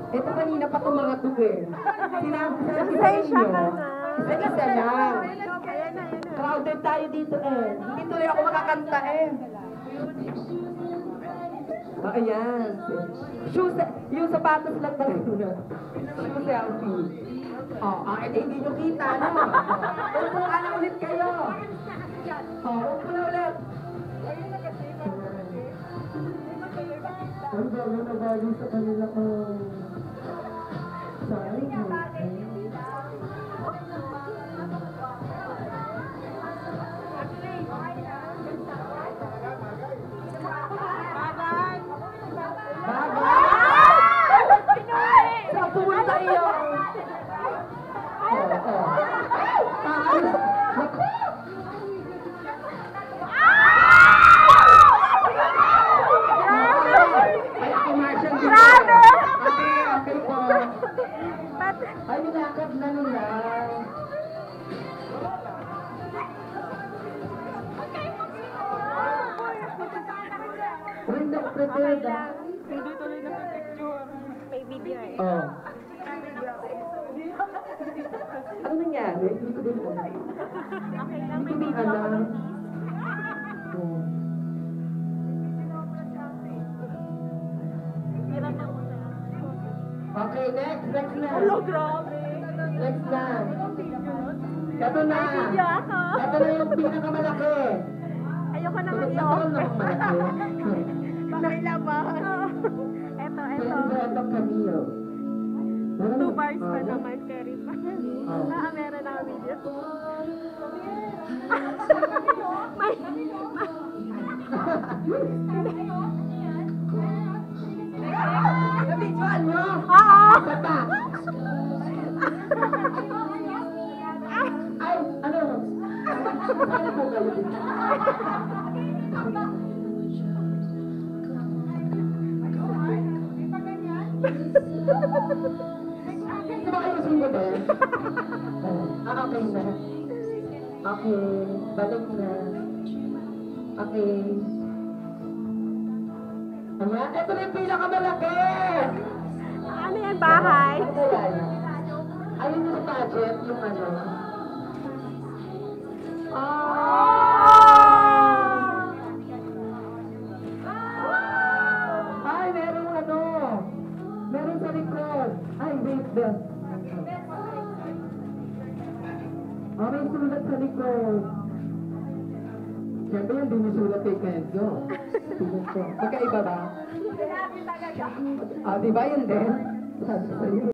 Ito kanina pa itong mga tuwi. Sinabi sa inyo. Isa lang. Crowded tayo dito eh. Hindi tuloy ako makakanta eh. Ayan. Shoes, yung sapatos lang talaga. Shoes selfie. Ito hindi nyo kita, no? Upo ka na ulit kayo. Upo na ulit. Ang gawin na bagay sa kanila ko. Sayang mo. Ay, nilakad na nila. Ring na prepared ah. Hindi tuloy na picture. May video eh. Ano nangyari? Hindi ko din alam. Okay lang, may Hindi ko video. alam. Hirap na mo. Okay, next na. Hello, grabe. Next na. Ito na. May video ako. Ito na yung pinakamalaki. Ayoko naman Ito yun. na malaki. Pakilaban. Eto. Ito Camille. 2 bars pa naman, carry pa. Meron na video. Nabidyoan mo? Oo. Bata. Ay, ano? Ano po kayo? Di ba kayo sungod eh? Okay na. Okay, balik na. Okay. Ayan, ito na yung pinakamalaki! Ano yan, bahay? Ano yan? Ayun yung budget, yung ano. Ay, merong ano. Meron sa likod. Ay, wait there. May sulat sa likod. Siyempre yung dinisulat kay Kenzo. Magkaiba ba? Diba yun din? Sabi sa'yo.